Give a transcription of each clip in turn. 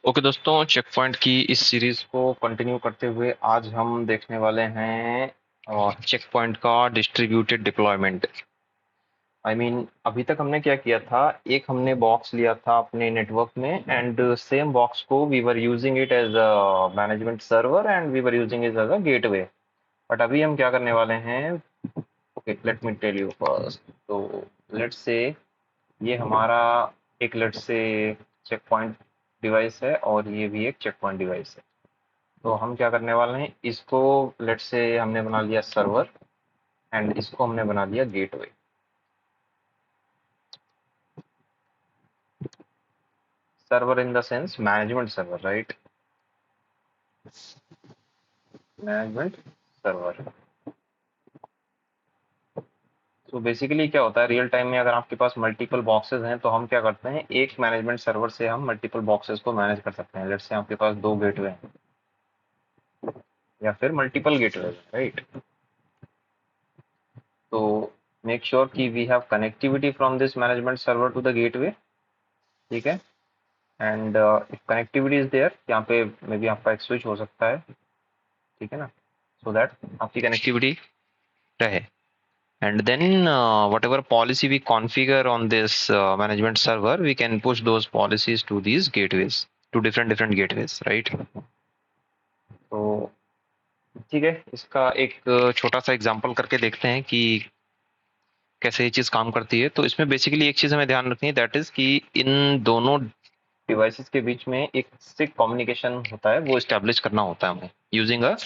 Okay दोस्तों, check point की इस सीरीज को कंटिन्यू करते हुए आज हम देखने वाले हैं चेक पॉइंट का डिस्ट्रीब्यूटेड डिप्लॉयमेंट। अभी तक हमने क्या किया था, एक हमने बॉक्स लिया था अपने नेटवर्क में एंड सेम बॉक्स को we were using it as a management server and we were using it as a gateway. But अभी हम क्या करने वाले हैं, okay let me tell you first. तो लेट्स से ये हमारा एक लेट्स से चेक पॉइंट डिवाइस है और ये भी एक चेक पॉइंट डिवाइस है। तो हम क्या करने वाले हैं, इसको लेट्स से हमने बना लिया सर्वर एंड इसको हमने बना लिया gateway. Server in the sense management server, right? Management server. तो बेसिकली क्या होता है, रियल टाइम में अगर आपके पास मल्टीपल बॉक्सेस हैं तो हम क्या करते हैं, एक मैनेजमेंट सर्वर से हम मल्टीपल बॉक्सेस को मैनेज कर सकते हैं। लेट्स से आपके पास दो गेटवे हैं या फिर मल्टीपल गेटवे, राइट? तो मेक श्योर कि we have connectivity from this management server to the gateway, ठीक है? And if connectivity is there, यहाँ पे मे बी आपका एक स्विच हो सकता है, ठीक है ना, सो दैट आपकी कनेक्टिविटी रहे। And then whatever policy we configure on this management server, we can push those policies to these gateways, to different gateways, right? तो ठीक है, इसका एक छोटा सा एग्जांपल करके देखते हैं कि कैसे ये चीज काम करती है। तो इसमें बेसिकली एक चीज हमें ध्यान रखनी है, दैट इज कि इन दोनों डिवाइसेस के बीच में एक स्ट्रिक्ट कम्युनिकेशन होता है, वो स्टैब्लिश करना होता है हमें using a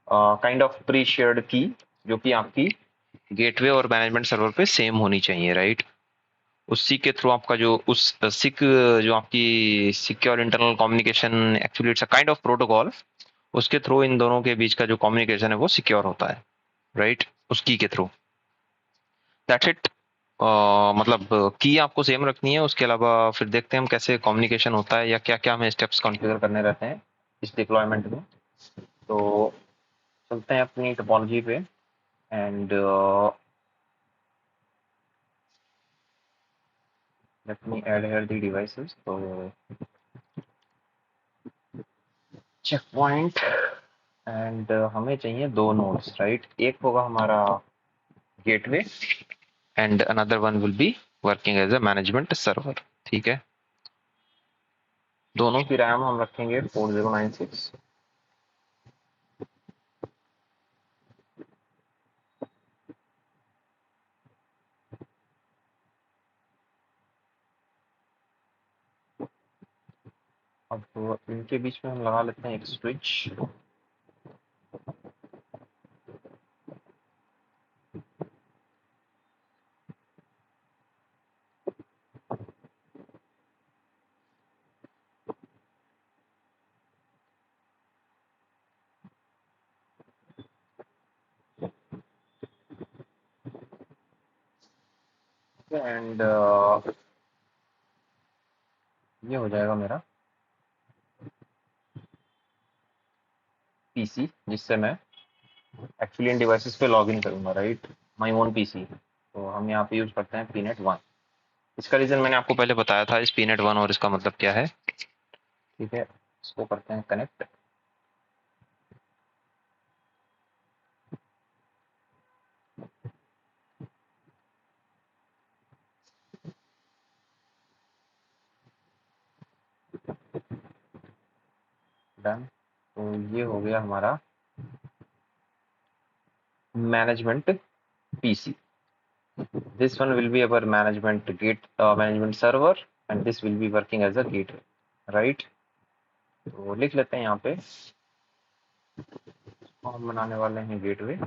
kind of pre shared की, जो कि आपकी गेटवे और मैनेजमेंट सर्वर पे सेम होनी चाहिए, राइट? उसी के थ्रू आपका जो उस सिक जो आपकी secure internal communication, actually it's a kind of protocol, उसके थ्रू इन दोनों के बीच का जो कम्युनिकेशन है वो सिक्योर होता है, राइट? उस की के थ्रू, दैट्स इट। मतलब की आपको सेम रखनी है, उसके अलावा फिर देखते हैं हम कैसे कम्युनिकेशन होता है या क्या क्या हमें स्टेप्स कॉन्फ़िगर करने रहते हैं इस डिप्लॉयमेंट में। तो चलते हैं अपनी टोपोलॉजी पे and let me add here the devices. तो चेक पॉइंट एंड हमें चाहिए दो नोड्स, राइट? एक होगा हमारा gateway and another one will be working as a management server, ठीक है? दोनों की रैम हम रखेंगे 4096। अब इनके बीच में हम लगा लेते हैं एक स्विच। एंड ये हो जाएगा मेरा पीसी, जिससे मैं एक्चुअली इन डिवाइसेस पे लॉग इन करूंगा, राइट? My own PC. तो हम यहाँ पे यूज करते हैं पीनेट वन। इसका रीजन मैंने आपको पहले बताया था, इस पीनेट वन, और इसका मतलब क्या है, ठीक है? इसको करते हैं कनेक्ट। डन। तो ये हो गया हमारा management PC. This one will be our management server, and this will be working as a gateway, right? तो लिख लेते हैं यहाँ पे, हम बनाने वाले हैं gateway,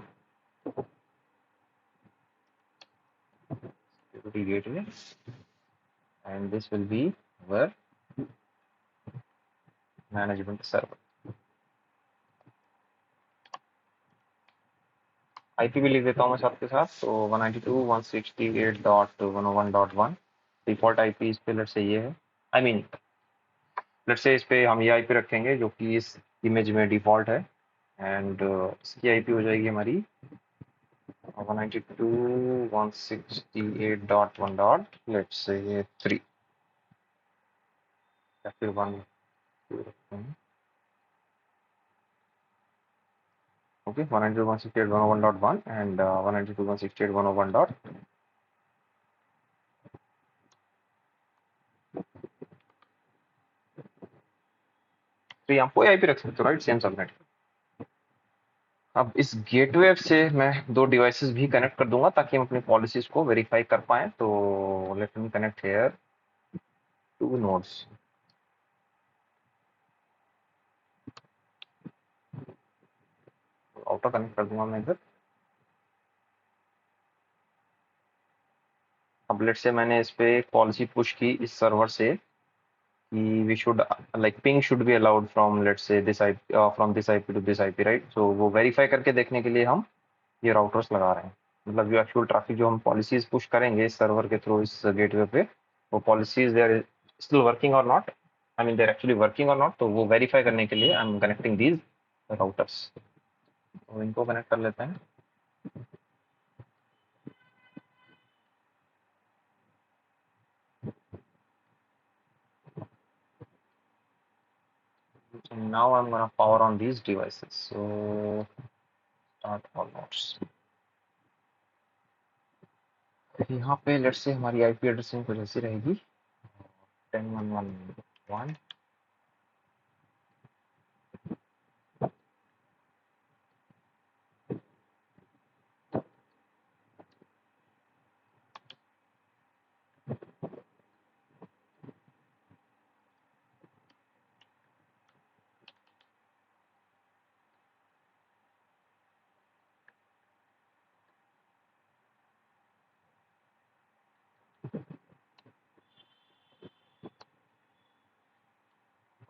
security gateway, and this will be our management server. IP भी लिख देता हूँ मैं साथ के साथ। तो 192.168.101.1 डिफॉल्ट आईपी इस पे लेट्स से ये है। लेट्स से इस पे हम ये आईपी रखेंगे जो कि इस इमेज में डिफॉल्ट है, एंड इसकी आईपी हो जाएगी हमारी 192.168.1 let's say 3 या फिर 1। ओके 192.168.101.1 एंड 192.168.101 डॉट, तो यहाँ कोई आईपी रख सकते हो राइट, सेम सबनेट। अब इस गेटवे से मैं दो डिवाइसेस भी कनेक्ट कर दूंगा ताकि हम अपनी पॉलिसीज को वेरीफाई कर पाए। तो let me connect here two nodes. Outer connect कर दूंगा मैं इधर। अब लेट से मैंने इस पे एक पॉलिसी पुश की इस सर्वर से कि we should like ping should be allowed from let's say this IP, from this IP to this IP right. So वो वेरीफाई करके देखने के लिए हम ये राउटर्स लगा रहे हैं। मतलब जो एक्चुअल ट्रैफिक जो हम पॉलिसीज पुश करेंगे इस सर्वर के थ्रू इस गेटवे पे, वो policies they are still working और not, I mean they are actually working और नॉट। तो वो वेरीफाई करने के लिए I am connecting these routers. तो इनको कनेक्ट कर लेते हैं। So now I'm gonna power on these devices. So start all nodes. यहाँ पे लेट्स से हमारी आईपी एड्रेसिंग कुछ ऐसी रहेगी 10.1.1.1।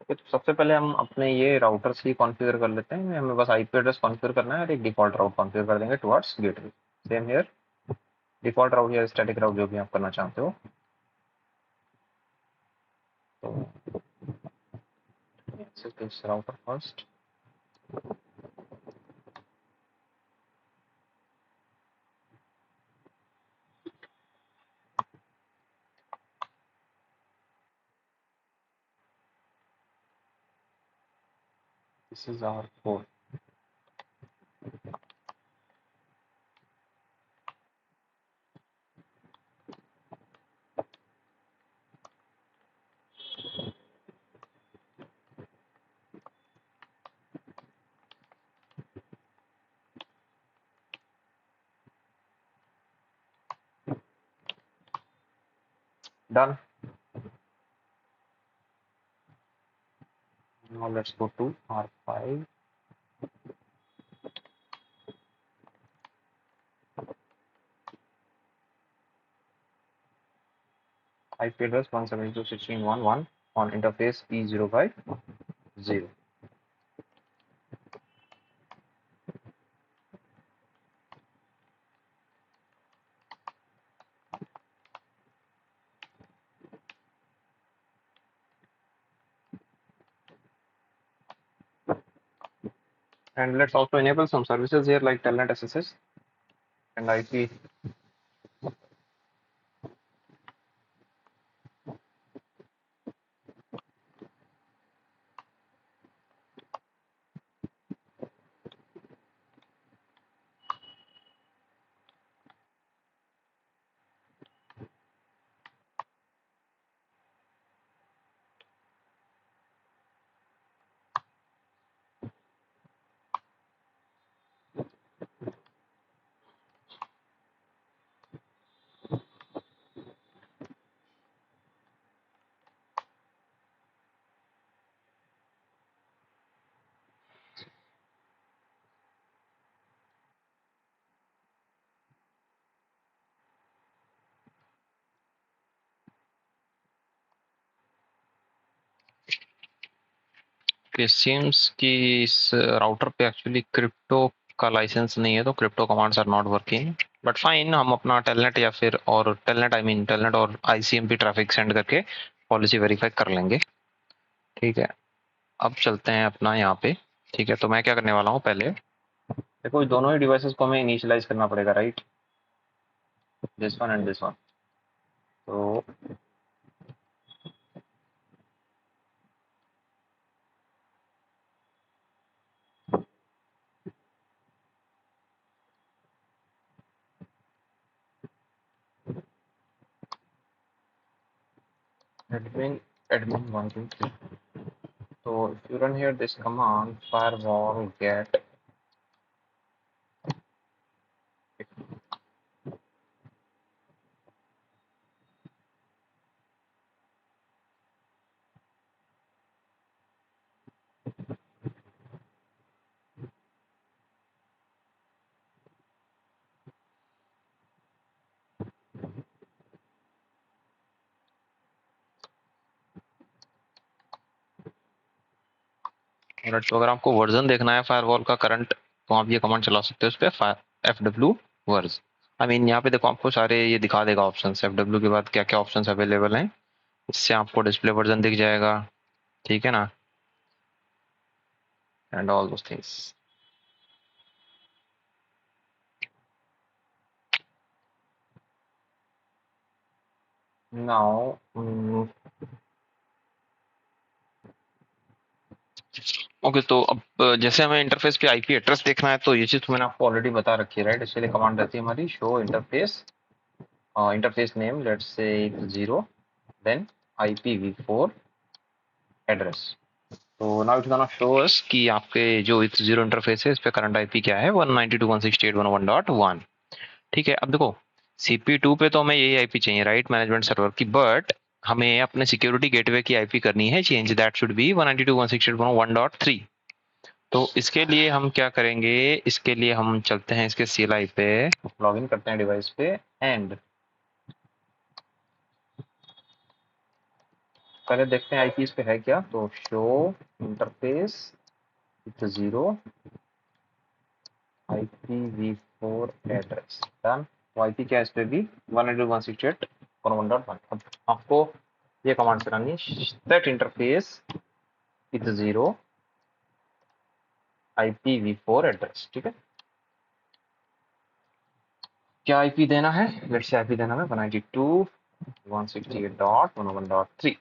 तो सबसे पहले हम अपने ये राउटर्स ही कॉन्फ़िगर कर लेते हैं। हमें बस आईपी एड्रेस कॉन्फ़िगर करना है और एक डिफ़ॉल्ट राउट कॉन्फ़िगर कर देंगे towards gateway. Same here, default route या स्टैटिक राउट जो भी आप करना चाहते हो। तो this router first. This is our port. Done. Now let's go to R5। IP address 172.16.1.1 on interface E050. And let's also enable some services here like Telnet SSH and IP. के seems कि इस router पे actually crypto का licence नहीं है, तो crypto commands are not working. But fine, हम अपना टेलनेट या फिर और टेलनेट आई मीन टेलनेट और आईसीएमपी ट्रैफिक सेंड करके पॉलिसी वेरीफाई कर लेंगे। ठीक है, अब चलते हैं अपना यहाँ पे। ठीक है, तो मैं क्या करने वाला हूँ, पहले देखो दोनों ही डिवाइसेस को हमें इनिशियलाइज करना पड़ेगा right, this one and this one. तो admin 123. So if you run here this command firewall get, तो अगर आपको वर्जन देखना है फायरवॉल का करंट तो आप ये कमांड चला सकते हो उस पर fw वर्ज। आई मीन यहाँ पे देखो आपको सारे ये दिखा देगा ऑप्शन, fw के बाद क्या क्या ऑप्शन अवेलेबल हैं, इससे आपको डिस्प्ले वर्जन दिख जाएगा, ठीक है ना, and all those things. Now okay, तो अब जैसे हमें इंटरफेस पे आईपी एड्रेस देखना है तो ये चीज तो मैंने आपको ऑलरेडी बता रखी है, राइट। इसलिए कमांड रहती है हमारी show interface, interface name let's say 0 then IPv4 address. तो now it's gonna show us कि आपके जो 0 इंटरफेस है इस पे करंट आईपी क्या है, 192.168.1.1। ठीक है, अब देखो CP2 पे तो हमें यही आईपी चाहिए, राइट, मैनेजमेंट सर्वर की, बट हमें अपने सिक्योरिटी गेटवे की आईपी करनी है चेंज, दैट शुड बी 192.168.1.3। तो इसके लिए हम क्या करेंगे, इसके लिए हम चलते हैं इसके CLI पे, लॉगिन करते हैं डिवाइस पे, एंड पहले देखते हैं आईपी इस पे है क्या। तो show interface with 0 IPv4 address done. तो आईपी क्या है इस पे भी 192.168.1.1। अब आपको ये कमांड चलानी है, set interface with 0 IPv4 address, ठीक है। क्या आईपी देना है, लेट्स से आईपी देना है 192.168.1.1.3।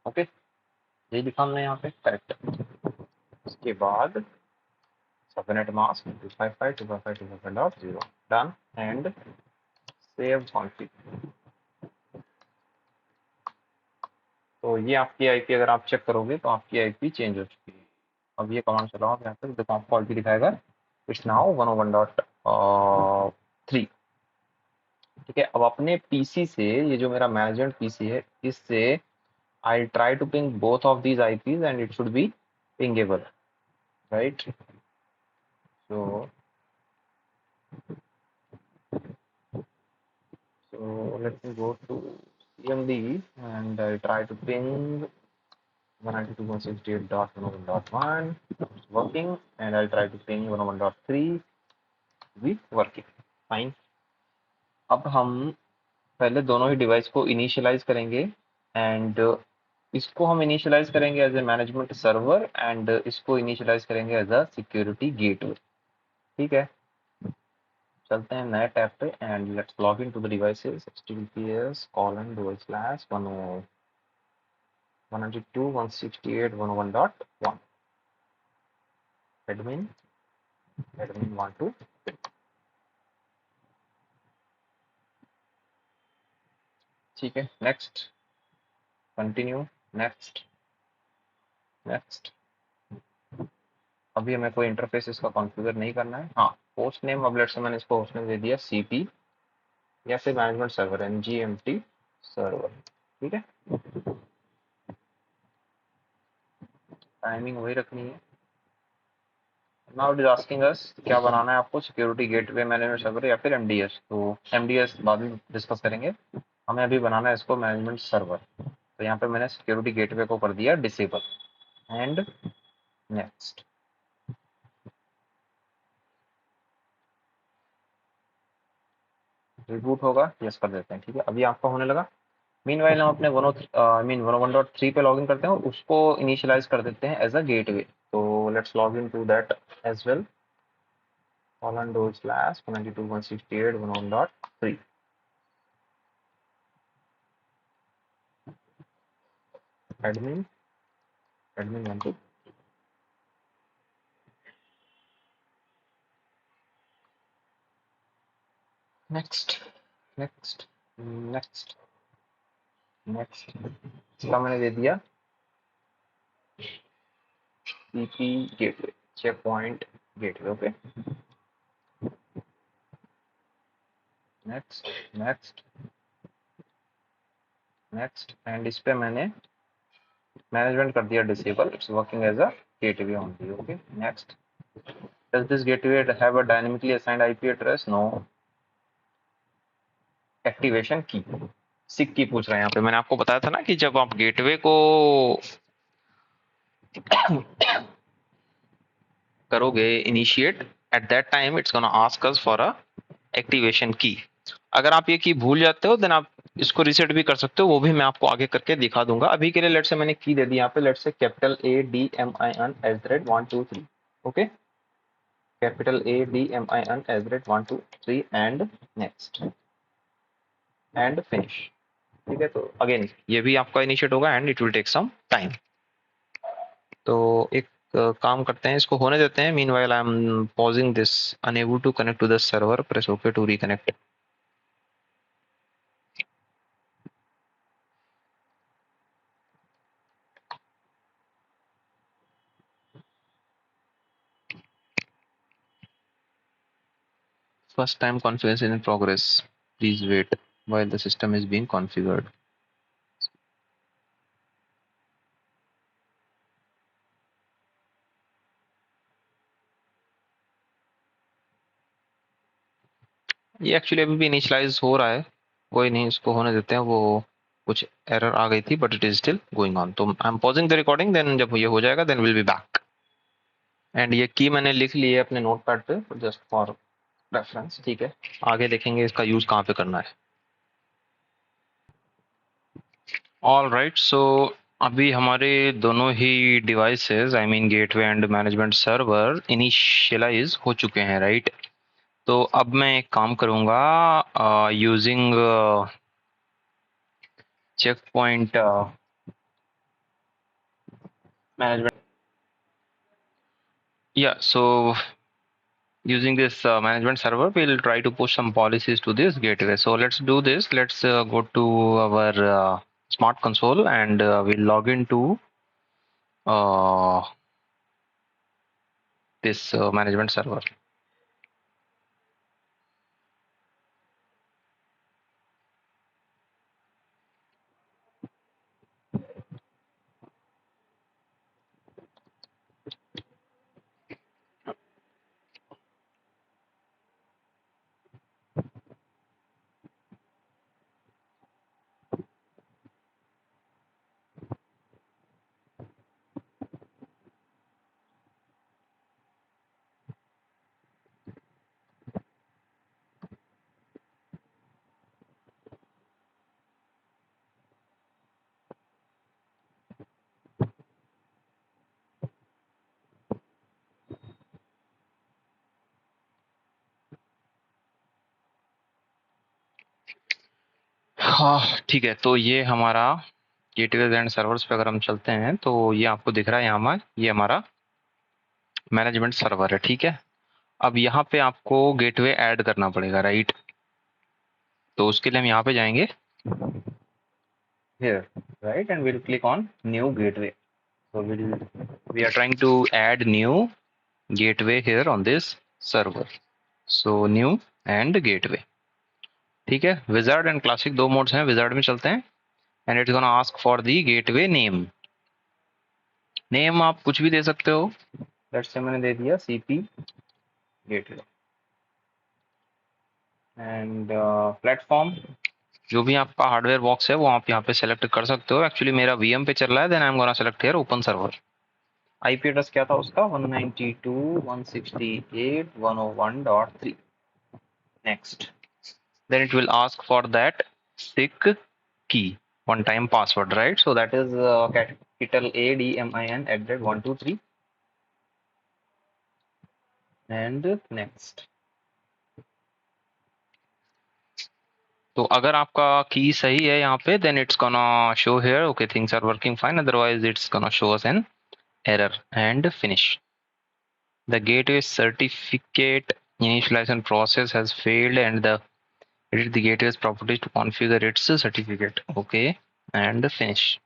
ओके, यही लिखा हमने यहाँ पे, करेक्ट। उसके बाद subnet mask 255.255.255.0 done and save config. तो ये आपकी आईपी अगर आप चेक करोगे तो आपकी आईपी चेंज हो चुकी है। अब ये कमांड चलाओ यहाँ पे, देखो आपको आईपी दिखाएगा इट्स नाउ 101.3। ठीक है, अब अपने पीसी से, ये जो मेरा मैनेजमेंट पीसी है, इससे I try to ping both of these IPs and it should be pingable, right. So, let me go to CMD and I try to ping 192.168.101.1. It's working, and I'll try to ping 101.3. भी working, fine। अब हम पहले दोनों ही device को initialise करेंगे, and इसको हम इनिशियलाइज करेंगे as a management server and इसको इनिशियलाइज करेंगे एज अ सिक्योरिटी गेटवे, ठीक है। चलते हैं नए टैब पे and let's log in to the devices https://192.168.101.1 admin admin12। ठीक है, नेक्स्ट, कंटिन्यू, नेक्स्ट, नेक्स्ट। अभी हमें कोई इंटरफेस इसका कॉन्फ़िगर नहीं करना है। हाँ, होस्ट नेम, अब लेट्स से मैंने इसको होस्ट नेम दे दिया CP या फिर मैनेजमेंट सर्वर MGMT सर्वर, ठीक है। टाइमिंग वही रखनी है। Now it is asking us क्या बनाना है आपको, सिक्योरिटी गेटवे मैनेजमेंट सर्वर या फिर MDS। तो MDS बाद में डिस्कस करेंगे, हमें अभी बनाना है इसको मैनेजमेंट सर्वर। तो यहाँ पे मैंने सिक्योरिटी गेटवे को कर दिया डिसेबल एंड नेक्स्ट। रिबूट होगा, यस कर देते हैं, ठीक है। अभी आपका होने लगा। मीनवाइल हम अपने 101.3 पे लॉगिन करते हैं और उसको इनिशियलाइज कर देते हैं एज अ गेटवे। तो let's log in to that as well, :/192.168.101.3 admin admin12। Next, next, next, next, इसका मैंने दे दिया CP gateway, check point gateway. Okay, next next next, and इस पे मैंने मैनेजमेंट कर दिया disable, it's working as a gateway only. Okay, next, does this gateway have a dynamically assigned IP address? No. Activation key, SIC की पूछ रहे हैं यहाँ पे। मैंने आपको बताया था ना कि जब आप गेटवे को करोगे initiate, at that time it's gonna ask us for a activation की। अगर आप ये की भूल जाते हो देन आप इसको रिसेट भी कर सकते हो, वो भी मैं आपको आगे करके दिखा दूंगा। अभी के लिए लेट से मैंने की दे दी यहाँ पे, let say capital ADMIN@123। Okay, capital ADMIN@123 and next and finish. ठीक है, तो अगेन ये भी आपका इनिशिएट होगा and it will take some time. तो एक काम करते हैं, इसको होने देते हैं। Meanwhile I am pausing this, unable to connect to the server, press okay to reconnect. First time configuration in progress. Please wait while the system is being configured. ये एक्चुअली अभी भी इनिशियलाइज हो रहा है, कोई नहीं, इसको होने देते हैं। वो कुछ एरर आ गई थी but it is still going on. तो I am pausing the recording, then जब ये हो जाएगा then will be back. And ये की मैंने लिख ली है अपने नोट पैड पे जस्ट फॉर रेफरेंस। ठीक है, आगे देखेंगे इसका यूज कहाँ पे करना है। ऑल राइट, सो अभी हमारे दोनों ही devices, I mean gateway and management server, initialise हो चुके हैं, राइट? तो अब मैं एक काम करूंगा using check point management, yeah, so using this management server we'll try to push some policies to this gateway. So let's do this. Let's go to our smart console and we'll log into uh, this management server. हाँ ठीक है, तो ये हमारा gateways and servers पे अगर हम चलते हैं तो ये आपको दिख रहा है यहाँ पर, ये हमारा मैनेजमेंट सर्वर है। ठीक है, अब यहाँ पे आपको गेटवे ऐड करना पड़ेगा, राइट? तो उसके लिए हम यहाँ पे जाएंगे here, right, and we'll click on new gateway. So we are trying to add new gateway here on this server. So new and gateway. ठीक है, विजार्ड एंड क्लासिक दो मोड्स हैं। विजार्ड में चलते हैं and it's gonna ask for the gateway name. Name आप कुछ भी दे सकते हो, लेट्स से मैंने दे दिया सीपी गेटवे एंड प्लेटफॉर्म। जो भी आपका हार्डवेयर बॉक्स है वो आप यहाँ पे सेलेक्ट कर सकते हो। एक्चुअली मेरा वीएम पे चल रहा है, then I am gonna select here open server. IP address क्या था उसका? 192.168.101.3। Next, then it will ask for that SIC key, one time password, right? So that is capital ADMIN @123 and next. तो अगर आपका की सही है यहाँ पे then it's gonna show here okay things are working fine, otherwise it's gonna show us an error and finish. The gateway certificate initialization process has failed and the edit the gateway's properties to configure its certificate. Okay, and finish.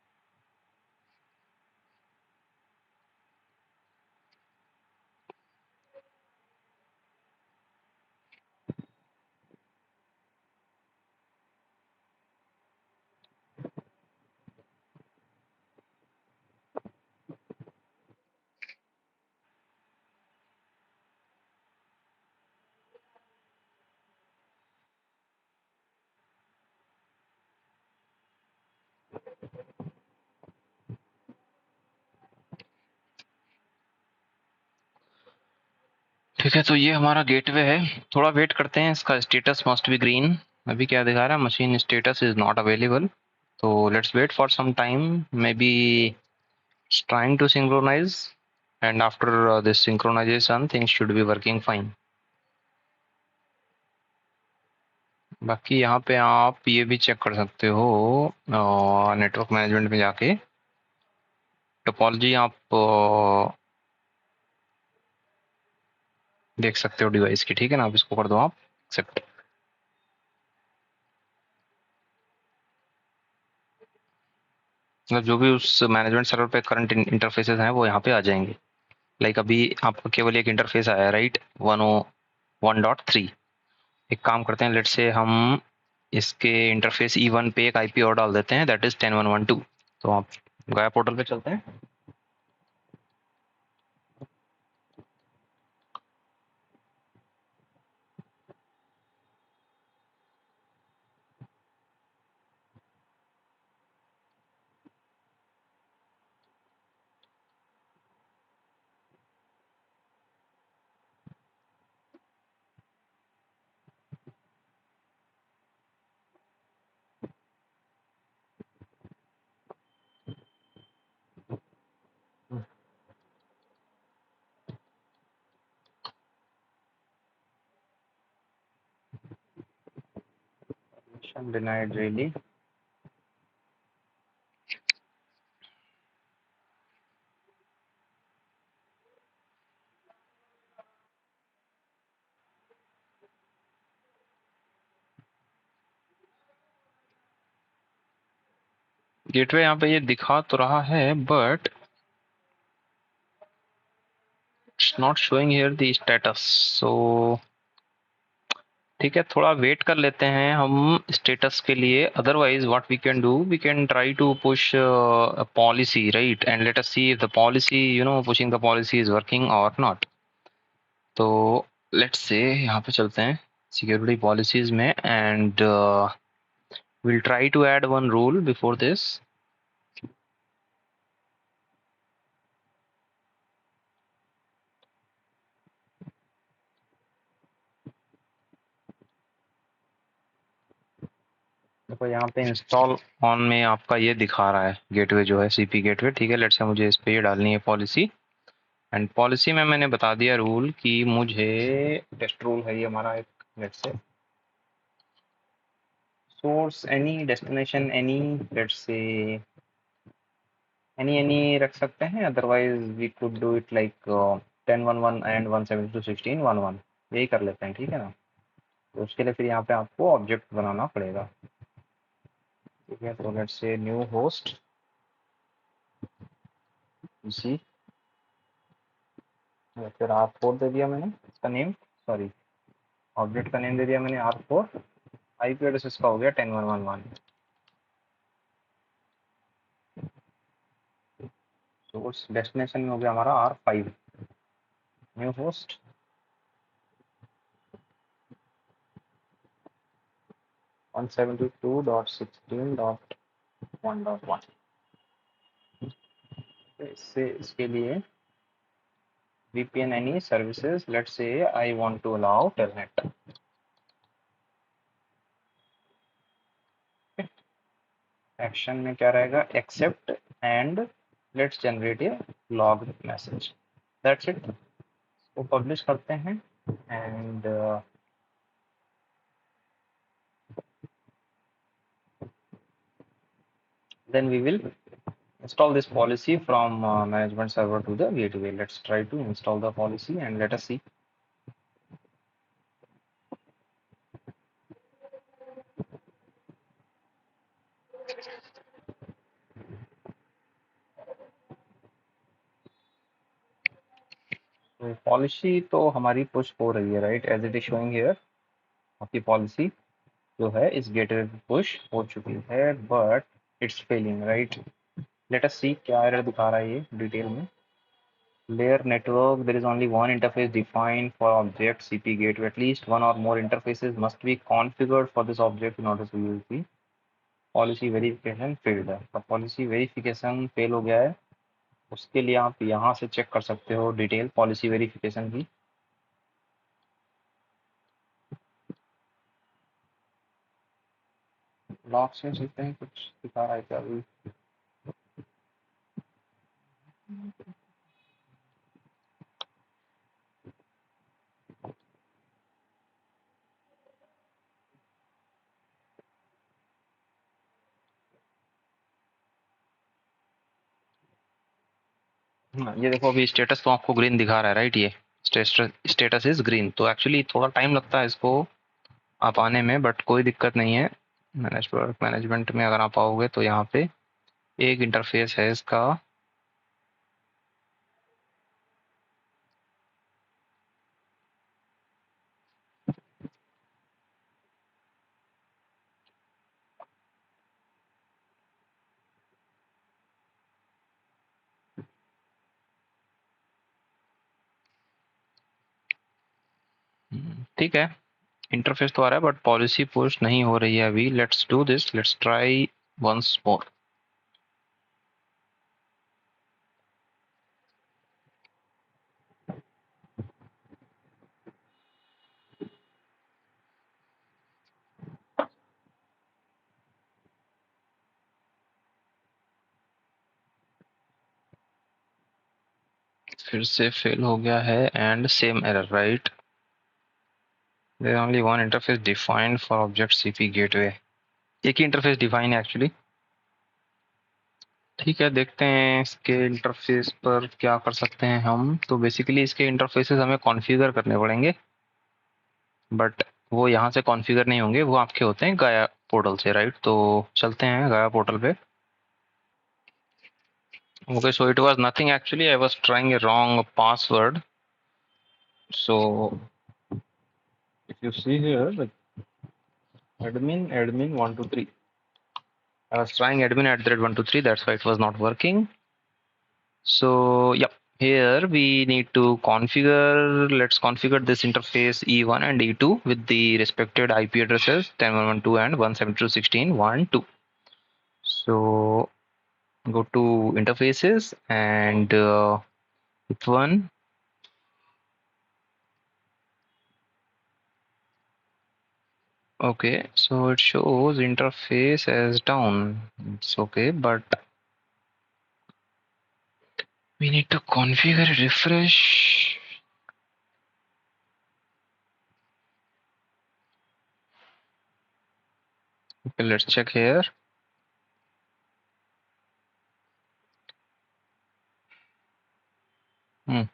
ठीक है, तो ये हमारा gateway है। थोड़ा wait करते हैं, इसका स्टेटस मस्ट बी ग्रीन। अभी क्या दिखा रहा है, machine status is not available. तो let's wait for some time, maybe trying to synchronise, and after this synchronisation things should be working fine. बाकी यहाँ पे आप ये भी चेक कर सकते हो, नेटवर्क मैनेजमेंट में जाके टोपोलॉजी आप देख सकते हो डिवाइस की। ठीक है ना, आप इसको कर दो, आप एक्सेप्ट। मतलब जो भी उस मैनेजमेंट सर्वर पे करंट इंटरफेसेस हैं वो यहाँ पे आ जाएंगे। लाइक अभी आपको केवल एक इंटरफेस आया, राइट, 101.3। एक काम करते हैं, लेट से हम इसके इंटरफेस E1 पे एक आईपी और डाल देते हैं, दैट इज 10.1.1.2। तो आप गाया पोर्टल पे चलते हैं। Denied really. गेटवे यहाँ पे ये दिखा तो रहा है, but it's not showing here the status. So ठीक है, थोड़ा वेट कर लेते हैं हम स्टेटस के लिए। Otherwise what we can do, we can try to push policy, right, and let us see if the policy, pushing the policy is working और नॉट। तो लेट्स से यहाँ पे चलते हैं सिक्योरिटी पॉलिसीज में, and we'll try to add one rule before this. देखो यहाँ पे इंस्टॉल ऑन में आपका ये दिखा रहा है गेटवे जो है, सीपी गेटवे। ठीक है, लेट्स से मुझे इस पे ये डालनी है पॉलिसी, एंड पॉलिसी में मैंने बता दिया रूल कि मुझे टेस्ट रूल है ये हमारा एक, let's say source any, destination any, let's say any रख सकते हैं। Otherwise we could do it like 10.1.1 and 172.16.1.1, यही कर लेते हैं। ठीक है ना, तो उसके लिए फिर यहाँ पे आपको ऑब्जेक्ट बनाना पड़ेगा। ठीक है, तो लेट्स से न्यू होस्ट जी, फिर R4 दे दिया मैंने इसका नेम, सॉरी ऑब्जेक्ट का नेम दे दिया मैंने R4। आईपी एड्रेस इसका हो गया 10.1.1.1। सोर्स डेस्टिनेशन में हो गया हमारा R5। New host 172.16.1.1। इससे इसके लिए VPN any services, let's say I want to allow telnet। Action में क्या रहेगा, accept and let's generate a log message, that's it. वो पब्लिश करते हैं, and then we will install this policy from management server to the gateway. Let's try to install the policy and let us see. तो policy तो हमारी push हो रही है, right, as it is showing here. आपकी policy जो है इस गेटवे पे पुश हो चुकी है, but it's failing, right. Let us see क्या एरर दिखा रहा है ये डिटेल में। Layer network, there is only one interface defined for object CP gateway. At least one or more interfaces must be configured for this object in order to use the policy verification failed है। तो policy verification fail हो गया है, उसके लिए आप यहाँ से चेक कर सकते हो डिटेल पॉलिसी वेरिफिकेशन की। लॉग से सकते हैं, कुछ दिखा रहा है क्या अभी? ये देखो अभी स्टेटस तो आपको ग्रीन दिखा रहा है, राइट। ये स्टेटस इज ग्रीन। तो एक्चुअली थोड़ा टाइम लगता है इसको आप आने में, बट कोई दिक्कत नहीं है। मैनेजमेंट में अगर आप आओगे तो यहाँ पे एक इंटरफेस है इसका। ठीक है, इंटरफेस तो आ रहा है बट पॉलिसी पुश नहीं हो रही है अभी। Let's do this, let's try once more. फिर से फेल हो गया है and same error, right. There only one interface defined for object CP gateway. एक ही इंटरफेस डिफाइन है एक्चुअली। ठीक है, देखते हैं इसके इंटरफेस पर क्या कर सकते हैं हम। तो बेसिकली इसके इंटरफेसेस हमें कॉन्फ़िगर करने पड़ेंगे, बट वो यहाँ से कॉन्फ़िगर नहीं होंगे, वो आपके होते हैं गाया पोर्टल से, राइट। तो चलते हैं गाया पोर्टल पे। Okay, so it was nothing actually. I was trying a wrong password. So if you see here, like admin 123. I was trying admin at the rate 123. That's why it was not working. So yeah, here we need to configure. Let's configure this interface E1 and E2 with the respected IP addresses 10.112 and 172.16.1.2. So go to interfaces and with one. Okay, so it shows interface as down. It's okay, but we need to configure a refresh. Okay, let's check here. Hmm.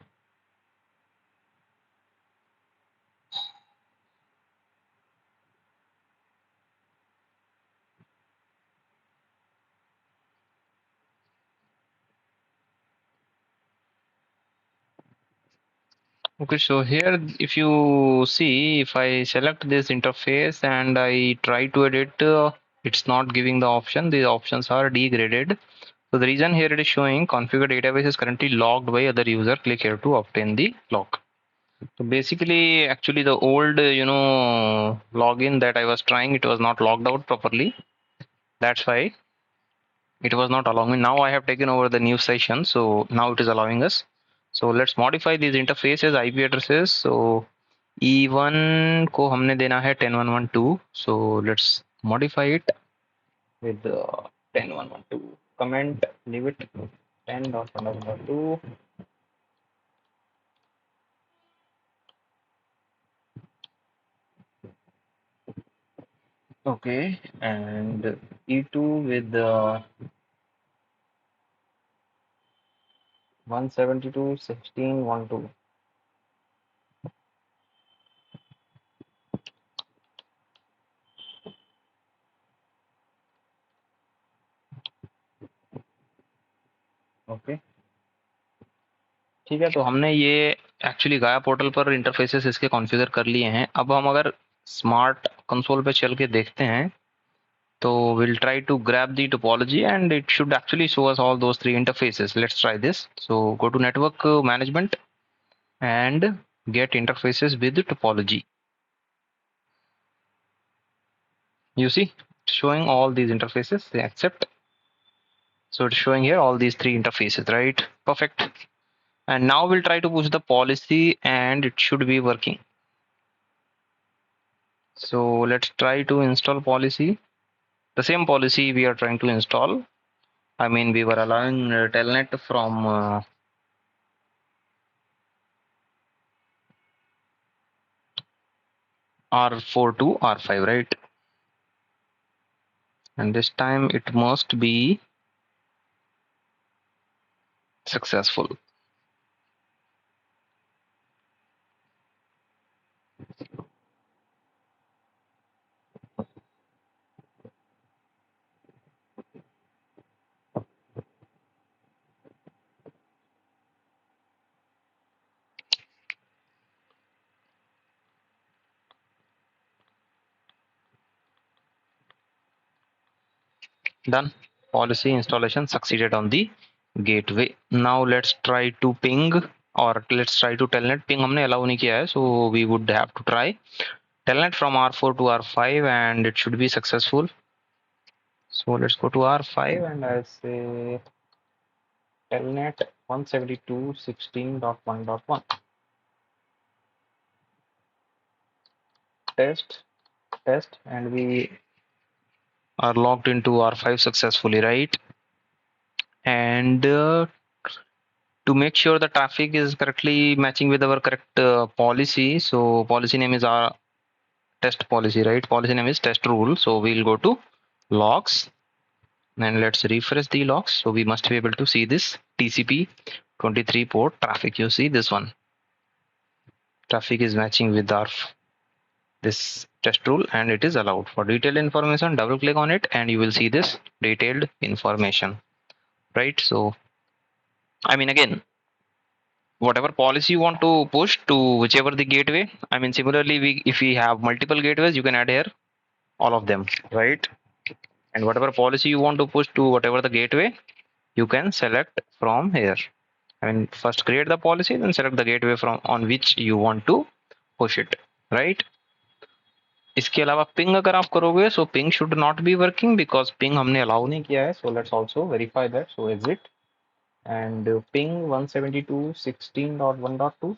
Okay, so here if you see, if I select this interface and I try to edit, it's not giving the option. The options are degraded. So the reason here it is showing configure database is currently logged by other user. Click here to obtain the log. So basically, actually the old, login that I was trying, it was not logged out properly. That's why it was not allowing me. Now I have taken over the new session, so now it is allowing us. So let's modify these interfaces IP addresses. So E1 को हमने देना है 10.1.1.2. So let's modify it with 10.1.1.2. Comment, leave it 10.1.1.2. Okay, and E2 with 172.16.1.2. Okay, ठीक है, तो हमने ये actually गाया पोर्टल पर इंटरफेसेस इसके कॉन्फ़िगर कर लिए हैं। अब हम अगर स्मार्ट कंसोल पे चल के देखते हैं तो we'll try to grab the topology and it should actually show us all those three interfaces. Let's try this. So go to network management and get interfaces with topology. You see, it's showing all these interfaces except, so it's showing here all these three interfaces, right? Perfect. And now we'll try to push the policy and it should be working. So let's try to install policy, the same policy we are trying to install. I mean, we were allowing telnet from R4 to R5, right? And this time it must be successful. Done. Policy installation succeeded on the gateway. Now let's try to ping, or let's try to telnet. Ping हमने allow नहीं किया है, so we would have to try telnet from R4 to R5 and it should be successful. So let's go to R5 and I'll say telnet 172.16.1.1. Test, and we are logged into R5 successfully, right? And to make sure the traffic is correctly matching with our correct policy, so policy name is our test policy, right? Policy name is test rule. So we'll go to logs and let's refresh the logs. So we must be able to see this TCP 23 port traffic. You see this one, traffic is matching with our this test rule and it is allowed. For detailed information, double click on it and you will see this detailed information, right? So I mean, again, whatever policy you want to push to whichever the gateway, I mean, similarly, if we have multiple gateways, you can add here all of them, right? And whatever policy you want to push to whatever the gateway, you can select from here. I mean, first create the policy, then select the gateway from on which you want to push it, right? इसके अलावा ping अगर आप करोगे, so ping should not be working because ping हमने allow नहीं किया है. So let's also verify that. So exit and ping 172.16.1.2.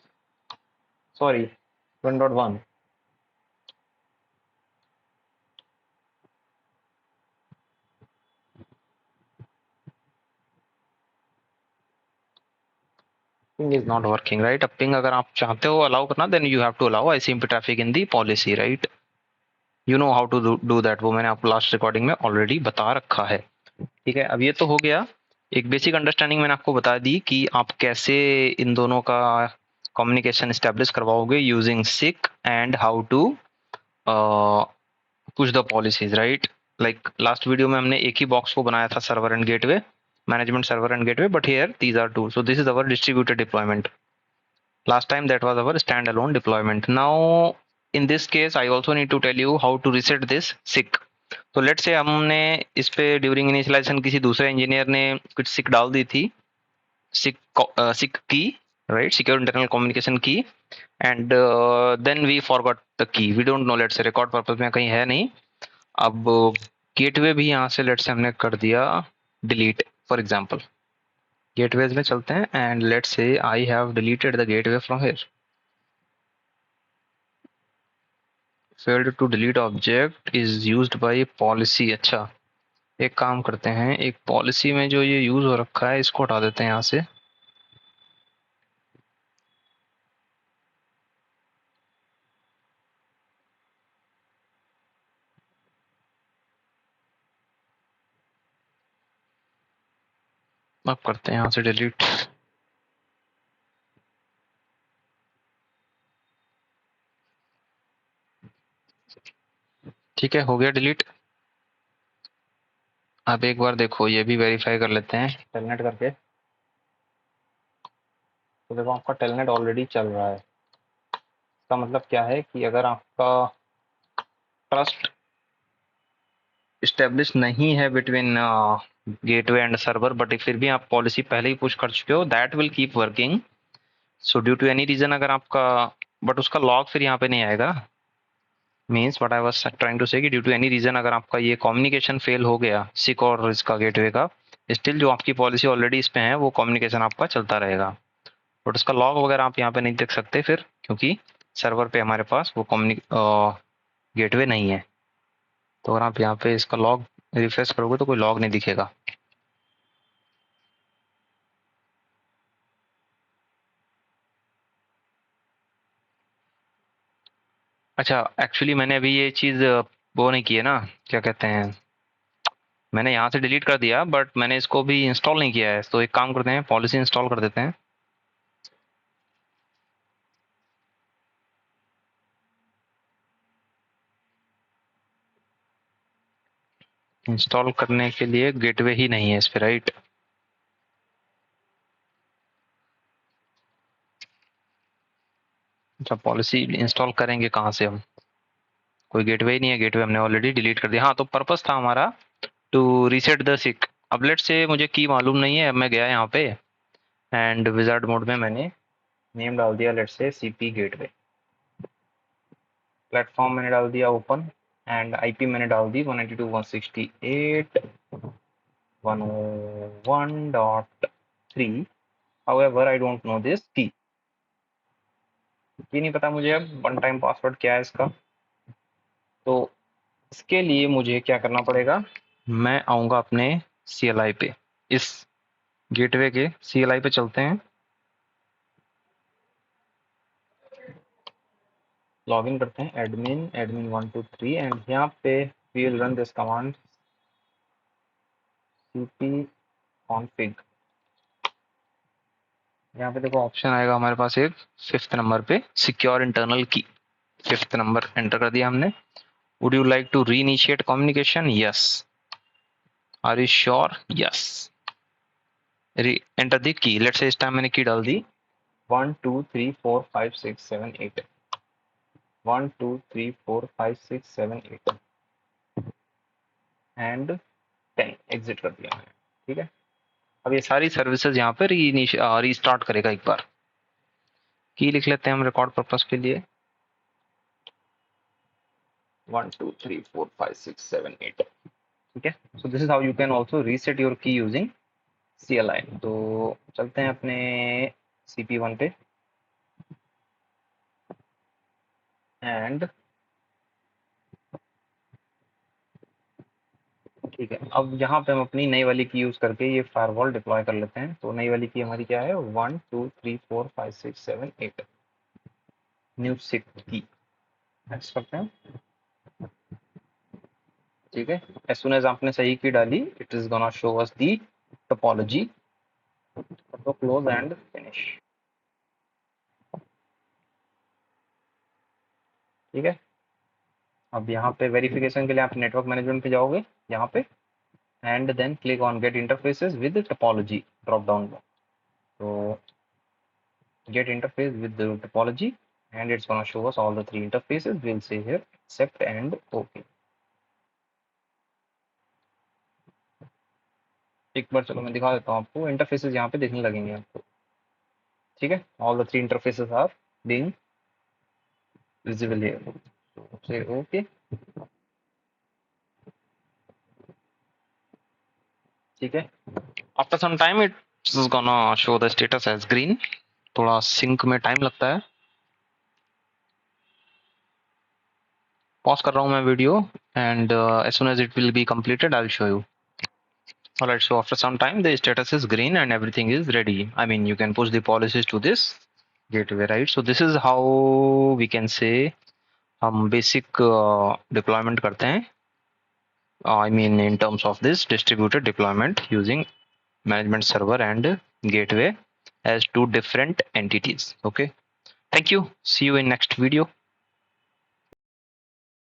Sorry, 1.1. Ping is not working, right? अब ping अगर आप चाहते हो allow करना, then you have to allow ICMP traffic in the policy, right? You know how to do that. वो मैंने आपको last recording में ऑलरेडी बता रखा है. ठीक है, अब ये तो हो गया. एक बेसिक अंडरस्टैंडिंग मैंने आपको बता दी कि आप कैसे इन दोनों का कम्युनिकेशन एस्टेब्लिश करवाओगे using SIC and how to push the policies, right? Like last video में हमने एक ही बॉक्स को बनाया था, server and gateway, management server and gateway, but here these are two. So this is our distributed deployment. Last time that was our standalone deployment. Now in this case I also need to tell you how to reset this SIC. तो late से हमने इस पे during initialisation किसी दूसरे engineer ने कुछ सिक डाल दी थी, SIC key, right, secure internal communication key, and then we forgot the key. We don't know, let say record purpose में कहीं है नहीं. अब गेटवे भी यहाँ से लेट से हमने कर दिया डिलीट. फॉर एग्जाम्पल गेटवेज में चलते हैं and let's say I have deleted the gateway from here. Failed to delete object is used by policy. अच्छा, एक काम करते हैं, एक पॉलिसी में जो ये यूज हो रखा है इसको हटा देते हैं यहाँ से. अब करते हैं यहाँ से डिलीट. ठीक है, हो गया डिलीट. अब एक बार देखो, ये भी वेरीफाई कर लेते हैं टेलनेट करके. तो देखो आपका टेलनेट ऑलरेडी चल रहा है। इसका मतलब क्या है कि अगर आपका ट्रस्ट इस्टेब्लिश नहीं है between gateway and server, but फिर भी आप पॉलिसी पहले ही पुश कर चुके हो, that will keep working. So due to any reason अगर आपका, बट उसका लॉग फिर यहाँ पे नहीं आएगा। Means what I was trying to say कि ड्यू टू एनी रीजन अगर आपका ये कम्युनिकेशन फेल हो गया सिक और इसका गेटवे का, स्टिल जो आपकी पॉलिसी ऑलरेडी इस पे है वो कम्युनिकेशन आपका चलता रहेगा। बट उसका लॉग वगैरह आप यहाँ पे नहीं देख सकते फिर, क्योंकि सर्वर पे हमारे पास वो गेटवे नहीं है। तो अगर आप यहाँ पे इसका लॉग रिफ्रेश करोगे तो कोई लॉग नहीं दिखेगा। अच्छा, एक्चुअली मैंने अभी ये चीज़ वो नहीं की है ना, क्या कहते हैं, मैंने यहाँ से डिलीट कर दिया, बट मैंने इसको भी इंस्टॉल नहीं किया है। तो एक काम करते हैं, पॉलिसी इंस्टॉल कर देते हैं। इंस्टॉल करने के लिए गेटवे ही नहीं है इस पे, राइट? अच्छा, पॉलिसी इंस्टॉल करेंगे कहाँ से हम? कोई गेटवे ही नहीं है, गेटवे हमने ऑलरेडी डिलीट कर दिया। हाँ, तो पर्पस था हमारा टू रीसेट द सिक। अब लेट से मुझे की मालूम नहीं है, मैं गया यहाँ पे एंड विजार्ड मोड में मैंने नेम डाल दिया लेट से सीपी गेटवे, प्लेटफॉर्म मैंने डाल दिया ओपन, एंड आईपी मैंने डाल दी 192.168.101.3। However I don't know this की, ये नहीं पता मुझे अब वन टाइम पासवर्ड क्या है इसका। तो इसके लिए मुझे क्या करना पड़ेगा, मैं आऊँगा अपने CLI पे, इस गेटवे के CLI पे चलते हैं, लॉगिन करते हैं एडमिन एडमिन 123 एंड यहाँ पे we will run this command cp config। यहाँ पे देखो ऑप्शन आएगा हमारे पास एक 5th नंबर पे, सिक्योर इंटरनल की, 5th नंबर एंटर कर दिया हमने। Would you like to reinitiate communication? Yes. Are you sure? Yes. Enter दी की, लेट्स से इस टाइम मैंने की डाल दी 1 2 3 4 5 6 7 8, 1 2 3 4 5 6 7 8 एंड 10 एग्जिट कर दिया मैंने। ठीक है, अब ये सारी सर्विसेज यहाँ पे रीस्टार्ट करेगा एक बार। की लिख लेते हैं हम रिकॉर्ड पर्पस के लिए, 1 2 3 4 5 6 7 8। ठीक है, so this is how you can also reset your की यूजिंग CLI। तो चलते हैं अपने CP1 पे एंड ठीक है, अब यहाँ पे हम अपनी नई वाली की यूज करके ये फायरवॉल डिप्लॉय कर लेते हैं। तो नई वाली की हमारी क्या है, 1 2 3 4 5 6 7 8 न्यू सिक की एक्स करते हैं। ठीक है, एज सुन एज आपने सही की डाली, it is gonna show us the topology. तो क्लोज एंड फिनिश। ठीक है, अब यहाँ पे वेरिफिकेशन के लिए आप नेटवर्क मैनेजमेंट पे जाओगे यहाँ पे and then click on get interfaces with topology drop down. तो get interface with the topology and it's going to show us all the three interfaces. We'll say here accept and OK। एक बार चलो मैं दिखा देता हूँ आपको, interfaces यहाँ पे दिखने लगेंगे आपको। ठीक है, all the three interfaces are being visible here, so say OK। ठीक है, after some time it's gonna show the status as green। थोड़ा सिंक में टाइम लगता है। पॉज कर रहा हूँ मैं video and as soon as it will be completed I'll show you। Alright, so after some time the status is green and everything is ready. I mean you can push the policies to this gateway, right? So this is how we can say हम basic deployment करते हैं, I mean in terms of this distributed deployment using management server and gateway as two different entities. Okay, thank you, see you in next video.